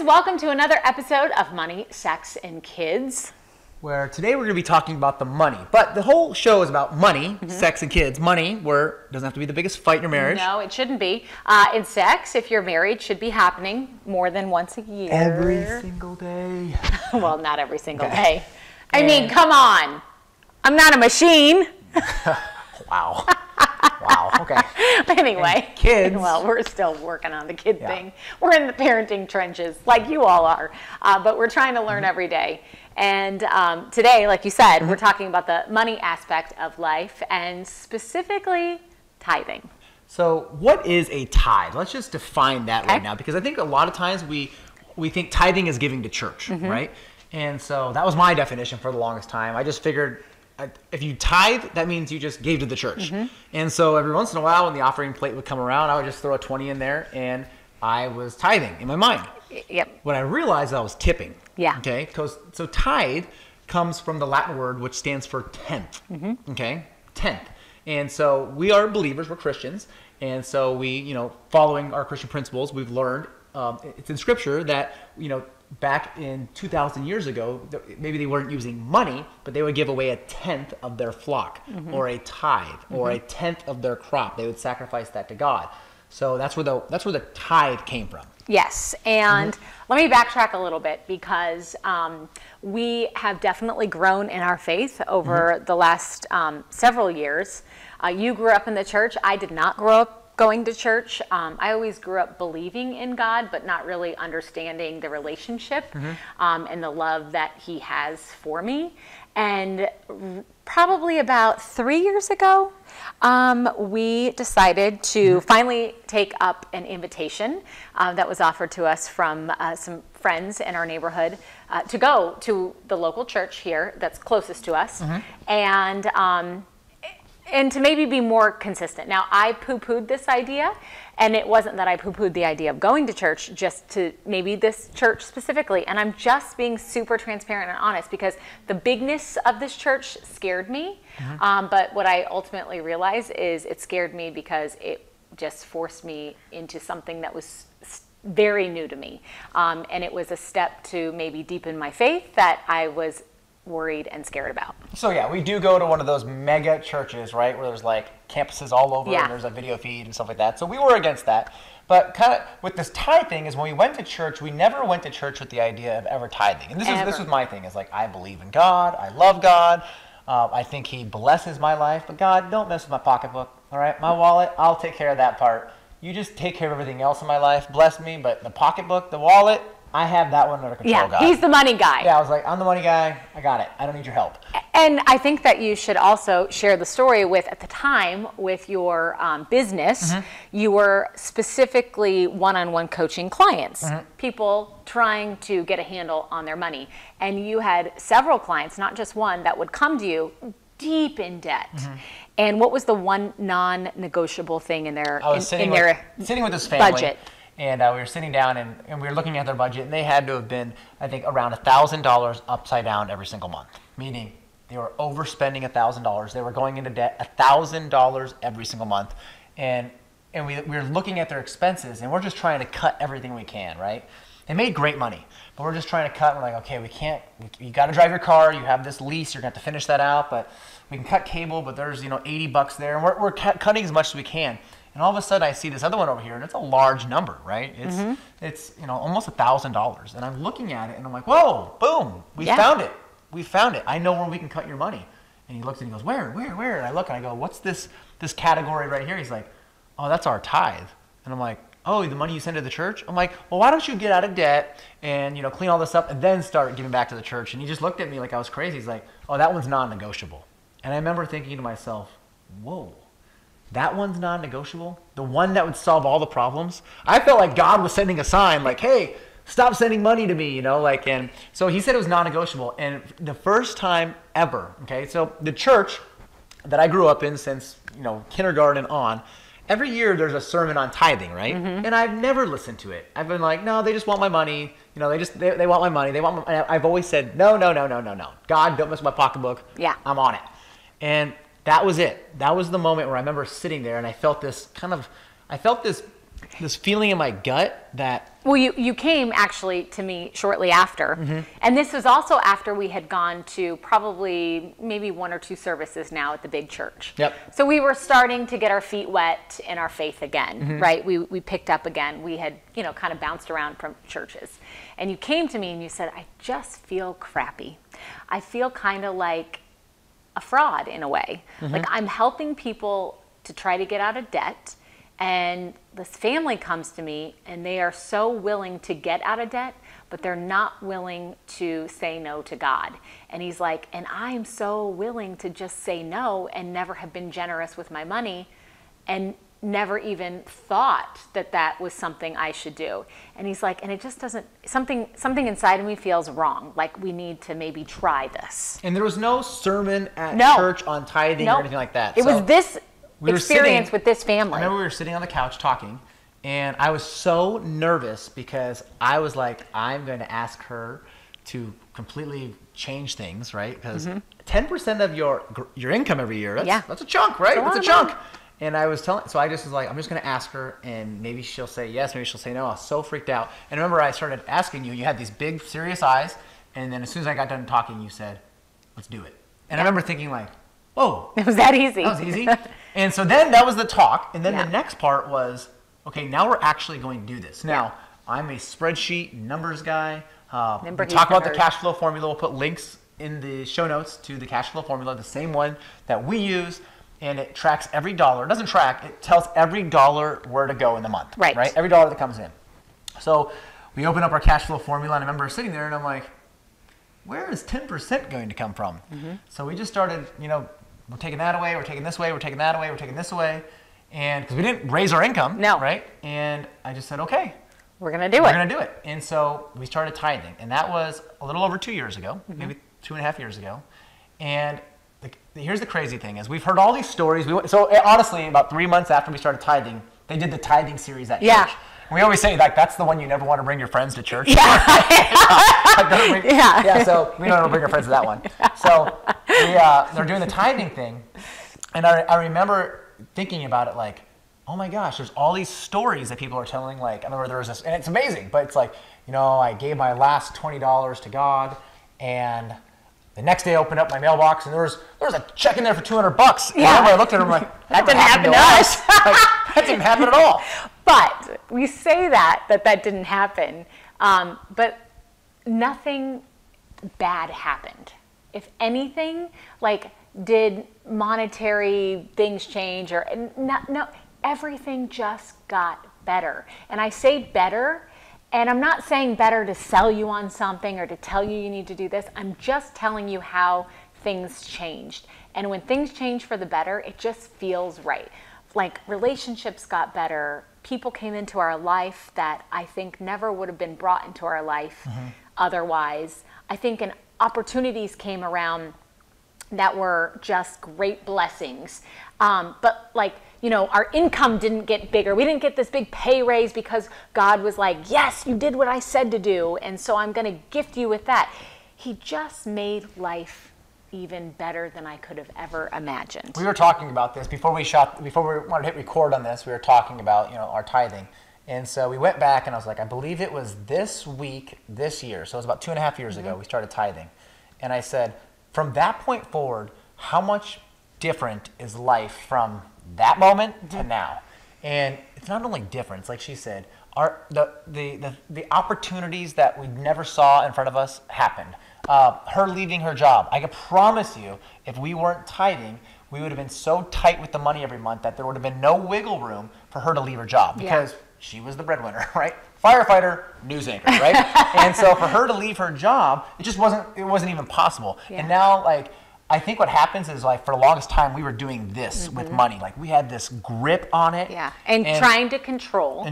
Welcome to another episode of Money, Sex, and Kids. Where today we're going to be talking about the money. But the whole show is about money, sex, and kids. Money, where it doesn't have to be the biggest fight in your marriage. No, it shouldn't be. And sex, if you're married, should be happening more than once a year. Every single day. Well, not every single day. I mean, come on. I'm not a machine. Wow. Wow, okay. Anyway, and kids. Well, we're still working on the kid thing. We're in the parenting trenches, like you all are. But we're trying to learn every day. And today, like you said, we're talking about the money aspect of life and specifically tithing. So what is a tithe? Let's just define that right now, because I think a lot of times we think tithing is giving to church, right? And so that was my definition for the longest time. I just figured if you tithe, that means you just gave to the church. And so every once in a while when the offering plate would come around, I would just throw a 20 in there and I was tithing in my mind. Yep. When I realized I was tipping. Yeah. Okay. So tithe comes from the Latin word which stands for tenth. Okay. Tenth. And so we are believers, we're Christians. And so we, following our Christian principles, we've learned, it's in scripture that, back in 2,000 years ago, maybe they weren't using money, but they would give away a tenth of their flock or a tithe or a tenth of their crop. They would sacrifice that to God. So that's where the tithe came from. Yes, and let me backtrack a little bit because we have definitely grown in our faith over the last several years. You grew up in the church. I did not grow up going to church. I always grew up believing in God, but not really understanding the relationship and the love that He has for me. And probably about 3 years ago, we decided to finally take up an invitation that was offered to us from some friends in our neighborhood to go to the local church here that's closest to us. And to maybe be more consistent. Now, I poo-pooed this idea, and it wasn't that I poo-pooed the idea of going to church, just to maybe this church specifically. And I'm just being super transparent and honest because the bigness of this church scared me. But what I ultimately realized is it scared me because it just forced me into something that was very new to me. And it was a step to maybe deepen my faith that I was worried and scared about. So yeah, we do go to one of those mega churches, right, where there's like campuses all over and there's a video feed and stuff like that. So we were against that. But kind of with this tithe thing is when we went to church, we never went to church with the idea of ever tithing. And this was my thing. Is like, I believe in God. I love God. I think He blesses my life. But God, don't mess with my pocketbook. All right, my wallet, I'll take care of that part. You just take care of everything else in my life. Bless me. But the pocketbook, the wallet, I have that one under control, God. He's the money guy. Yeah, I was like, I'm the money guy. I got it. I don't need your help. And I think that you should also share the story with, at the time, with your business, you were specifically one-on-one coaching clients, people trying to get a handle on their money. And you had several clients, not just one, that would come to you deep in debt. And what was the one non-negotiable thing in their, sitting with this family. Budget? And we were sitting down and we were looking at their budget, and they had to have been, I think, around $1,000 upside down every single month, meaning they were overspending $1,000. They were going into debt $1,000 every single month. And we were looking at their expenses, and we're just trying to cut everything we can, right? They made great money, but we're just trying to cut. And we're like, okay, we can't, you got to drive your car. You have this lease. You're going to have to finish that out, but we can cut cable, but there's, $80 there. And we're cutting as much as we can. And all of a sudden, I see this other one over here, and it's a large number, right? It's almost $1,000. And I'm looking at it, and I'm like, whoa, boom, we found it. We found it. I know where we can cut your money. And he looks and he goes, where? And I look and I go, what's this category right here? He's like, oh, that's our tithe. And I'm like, oh, the money you send to the church? I'm like, well, why don't you get out of debt and clean all this up and then start giving back to the church? And he just looked at me like I was crazy. He's like, oh, that one's non-negotiable. And I remember thinking to myself, whoa. That one's non-negotiable? The one that would solve all the problems? I felt like God was sending a sign like, hey, stop sending money to me, and so he said it was non-negotiable. And the first time ever, okay, so the church that I grew up in since, kindergarten on, every year there's a sermon on tithing, right? And I've never listened to it. I've been like, no, they just want my money. They want my money. I've always said, no. God, don't mess with my pocketbook. Yeah. I'm on it. And that was it. That was the moment where I remember sitting there and I felt this this feeling in my gut that... Well, you came actually to me shortly after. And this was also after we had gone to probably maybe 1 or 2 services now at the big church. Yep. So we were starting to get our feet wet in our faith again, right? We picked up again. We had, kind of bounced around from churches. And you came to me and you said, I just feel crappy. I feel kind of like a fraud in a way. Like I'm helping people to try to get out of debt. And this family comes to me and they are so willing to get out of debt, but they're not willing to say no to God. And he's like, and I'm so willing to just say no and never have been generous with my money and never even thought that was something I should do. And he's like, and it just doesn't, something inside of me feels wrong. Like we need to maybe try this. And there was no sermon at church on tithing or anything like that. It was this experience with this family. I remember we were sitting on the couch talking, and I was so nervous because I was like, I'm going to ask her to completely change things, right? Because 10% of your income every year, that's a chunk, right? That's a chunk. And I was so I just was like, I'm just going to ask her, and maybe she'll say yes, maybe she'll say no. I was so freaked out. And remember, I started asking you, you had these big, serious eyes, and then as soon as I got done talking, you said, let's do it. And I remember thinking like, whoa. It was that easy. That was easy. And so then that was the talk. And then the next part was, okay, now we're actually going to do this. Now, I'm a spreadsheet numbers guy. We talk about the cash flow formula. We'll put links in the show notes to the cash flow formula, the same one that we use. And it tracks every dollar. It doesn't track. It tells every dollar where to go in the month. Right? Every dollar that comes in. So we open up our cash flow formula. And I remember sitting there and I'm like, where is 10% going to come from? So we just started, we're taking that away, we're taking this away, we're taking that away, we're taking this away. And because we didn't raise our income, right? And I just said, okay. We're going to do it. We're going to do it. And so we started tithing. And that was a little over 2 years ago, maybe 2.5 years ago. And here's the crazy thing is we've heard all these stories. So honestly, about 3 months after we started tithing, they did the tithing series at church. We always say, like, that's the one you never want to bring your friends to church. So we don't want to bring our friends to that one. So they're doing the tithing thing. And I remember thinking about it like, oh my gosh, there's all these stories that people are telling. Like, I remember there was this, and it's amazing, but it's like, I gave my last $20 to God, and the next day I opened up my mailbox, and there was a check in there for $200. And I looked at it, I'm like, that didn't happen to us. That didn't happen at all. But we say that didn't happen, but nothing bad happened. If anything, like, did monetary things change or no, everything just got better. And I say better, and I'm not saying better to sell you on something or to tell you need to do this. I'm just telling you how things changed. And when things change for the better, it just feels right. Like, relationships got better. People came into our life that I think never would have been brought into our life otherwise. I think opportunities came around that were just great blessings. But like, our income didn't get bigger. We didn't get this big pay raise because God was like, yes, you did what I said to do, and so I'm going to gift you with that. He just made life even better than I could have ever imagined. We were talking about this before we wanted to hit record on this. We were talking about, our tithing. And so we went back and I was like, I believe it was this week, this year. So it was about 2.5 years ago, we started tithing. And I said, from that point forward, how much different is life from that moment to now? And it's not only different, it's like she said, the opportunities that we never saw in front of us happened. Her leaving her job. I can promise you, if we weren't tithing, we would have been so tight with the money every month that there would have been no wiggle room for her to leave her job because she was the breadwinner, right? Firefighter, news anchor, right? And so for her to leave her job, it wasn't even possible. And now, like, I think what happens is, like, for the longest time, we were doing this with money. Like, we had this grip on it. And trying to control.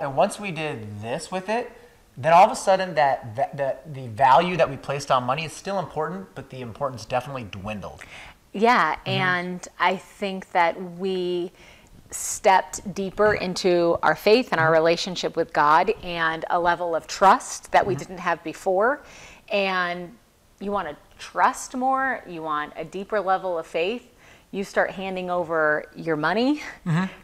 And once we did this with it, then all of a sudden the value that we placed on money is still important, but the importance definitely dwindled. Yeah, and I think that we stepped deeper into our faith and our relationship with God and a level of trust that we didn't have before. And you want to trust more, you want a deeper level of faith, you start handing over your money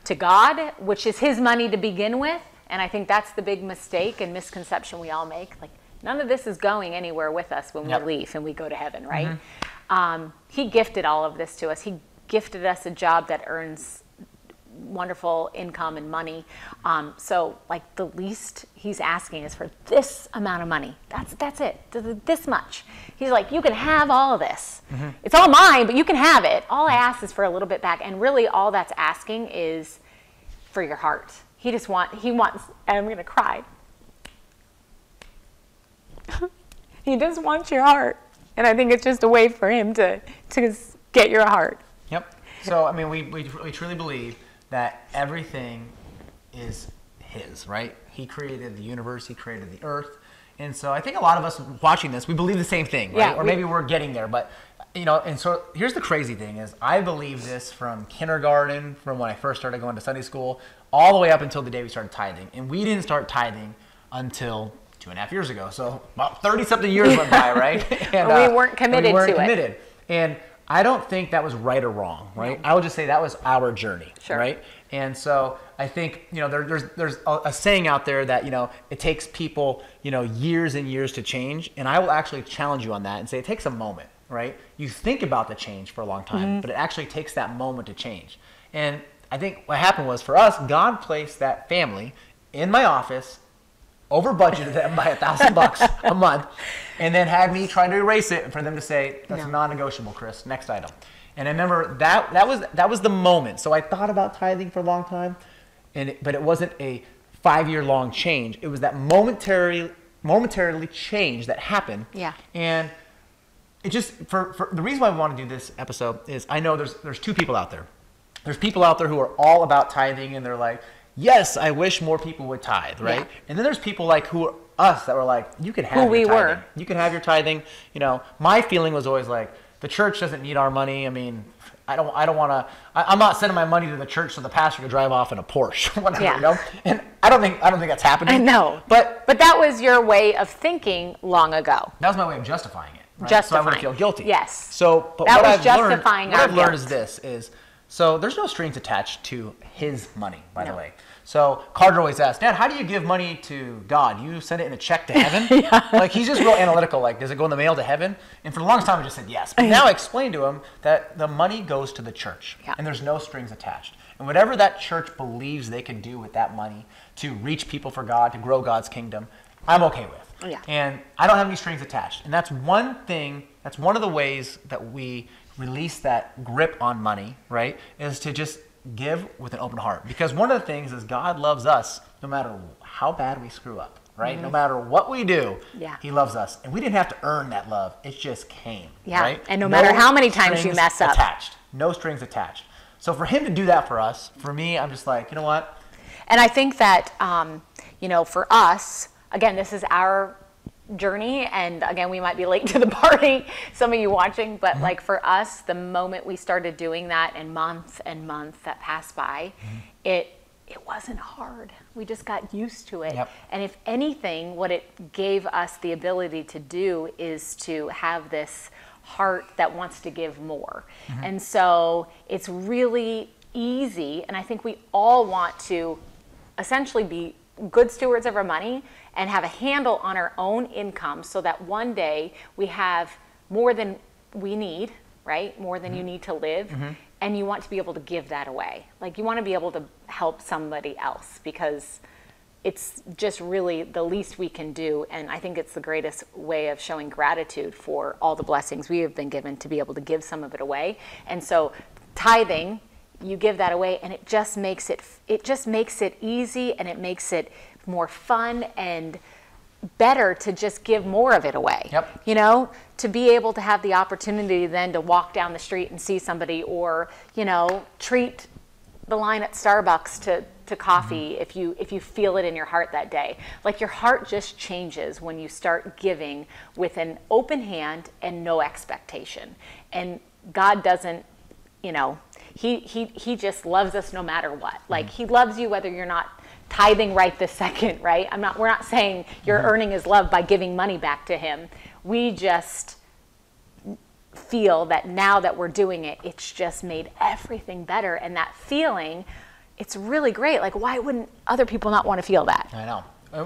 to God, which is his money to begin with. And I think that's the big mistake and misconception we all make. Like, none of this is going anywhere with us when we leave and we go to heaven, right? He gifted all of this to us. He gifted us a job that earns wonderful income and money. So like the least he's asking is for this amount of money. That's it, this much. He's like, you can have all of this. It's all mine, but you can have it. All I ask is for a little bit back. And really all that's asking is for your heart. He wants, and I'm going to cry. He just wants your heart. And I think it's just a way for him to get your heart. Yep. So, I mean, we truly believe that everything is his, right? He created the universe, he created the earth. And so I think a lot of us watching this, we believe the same thing, right? Yeah, or maybe we're getting there, but and so here's the crazy thing is I believe this from kindergarten, from when I first started going to Sunday school, all the way up until the day we started tithing. And we didn't start tithing until 2.5 years ago. So about 30-something years went by, right? And we weren't committed to it. And I don't think that was right or wrong, right? I would just say that was our journey, right? And so I think, there's a saying out there that, it takes people, years and years to change. And I will actually challenge you on that and say it takes a moment, right? You think about the change for a long time, but it actually takes that moment to change. And I think what happened was for us, God placed that family in my office, over budgeted them by $1,000 a month, and then had me trying to erase it and for them to say, that's non-negotiable, Chris, next item. And I remember that was the moment. So I thought about tithing for a long time, but it wasn't a 5-year-long change. It was that momentarily change that happened. Yeah. And it just, for the reason why we want to do this episode is I know there's two people out there. There's people out there who are all about tithing and they're like, yes, I wish more people would tithe, right? Yeah. And then there's people like who are us that were like, you can have your tithing. You can have your tithing. My feeling was always like, the church doesn't need our money. I mean, I don't want to. I'm not sending my money to the church so the pastor could drive off in a Porsche, whatever. And I don't think that's happening. I know, but that was your way of thinking long ago. That was my way of justifying it. Right? Justifying. So I wouldn't feel guilty. Yes. So, but that what was I've justifying learned, our what I've learned is this: so there's no strings attached to his money, by the way. So Carter always asks, Dad, how do you give money to God? You send it in a check to heaven? Like, he's just real analytical. Like, does it go in the mail to heaven? And for the longest time, I just said yes. But now I explained to him that the money goes to the church, and there's no strings attached. And whatever that church believes they can do with that money to reach people for God, to grow God's kingdom, I'm okay with. Yeah. And I don't have any strings attached. And that's one of the ways that we release that grip on money, right, is to just give with an open heart. Because one of the things is God loves us no matter how bad we screw up, right? No matter what we do, he loves us. And we didn't have to earn that love. It just came, right? And no matter how many times you mess up. No strings attached. So for him to do that for us, for me, I'm just like, you know what? And I think that, for us, again, this is our journey, and again, we might be late to the party, some of you watching, but like for us, the moment we started doing that and months that passed by, it wasn't hard. We just got used to it. And if anything, what it gave us the ability to do is to have this heart that wants to give more. And so it's really easy, and I think we all want to essentially be good stewards of our money and have a handle on our own income so that one day we have more than we need, right? More than you need to live. And you want to be able to give that away. Like, you want to be able to help somebody else because it's just really the least we can do. And I think it's the greatest way of showing gratitude for all the blessings we have been given to be able to give some of it away. And so tithing, you give that away, and it just makes it easy, and it makes it more fun and better to just give more of it away. To be able to have the opportunity then to walk down the street and see somebody, or treat the line at Starbucks to coffee if you feel it in your heart that day. Like, your heart just changes when you start giving with an open hand and no expectation. And God doesn't, he just loves us no matter what. Like he loves you whether you're not tithing right this second, right? We're not saying you're earning his love by giving money back to him. We just feel that now that we're doing it, it's just made everything better. And that feeling, it's really great. Like, why wouldn't other people not want to feel that? I know.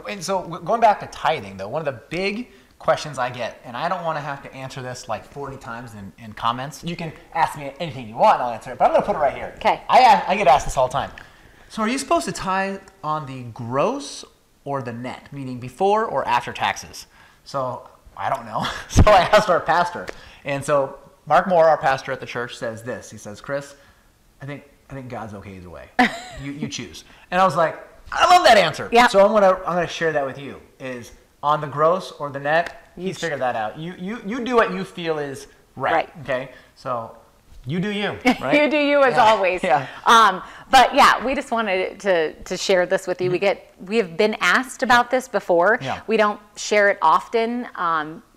And so going back to tithing, though, one of the big questions I get, and I don't want to have to answer this like 40 times in comments. You can ask me anything you want, and I'll answer it, but I'm going to put it right here. Okay. I get asked this all the time. So are you supposed to tithe on the gross or the net, meaning before or after taxes? So I don't know. So I asked our pastor. And so Mark Moore, our pastor at the church, says this. He says, Chris, I think God's okay either way. You choose. And I was like, I love that answer. Yeah. So I'm gonna share that with you. Is on the gross or the net, he's figured that out. You do what you feel is right. Okay? So you do you, right? You do you as always. Yeah. But yeah, we just wanted to share this with you. We have been asked about this before. Yeah. We don't share it often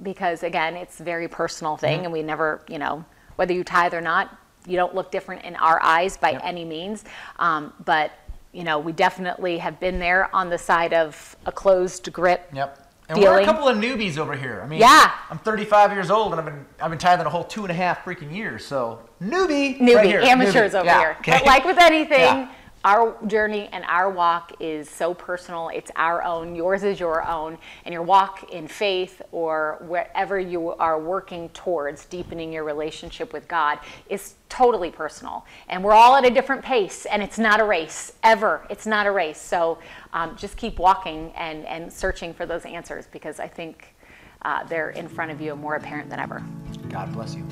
because again, it's a very personal thing, and we never, whether you tithe or not, you don't look different in our eyes by any means. But we definitely have been there on the side of a closed grip. Yep. And dealing. we're a couple of newbies over here. I mean, yeah. I'm 35 years old, and I've been tithing a whole 2.5 freaking years. So newbie, right here. Amateurs over here. Okay. But like with anything, our journey and our walk is so personal. It's our own. Yours is your own. And your walk in faith or wherever you are working towards deepening your relationship with God is totally personal. And we're all at a different pace. And it's not a race, ever. It's not a race. So just keep walking and searching for those answers because I think they're in front of you and more apparent than ever. God bless you.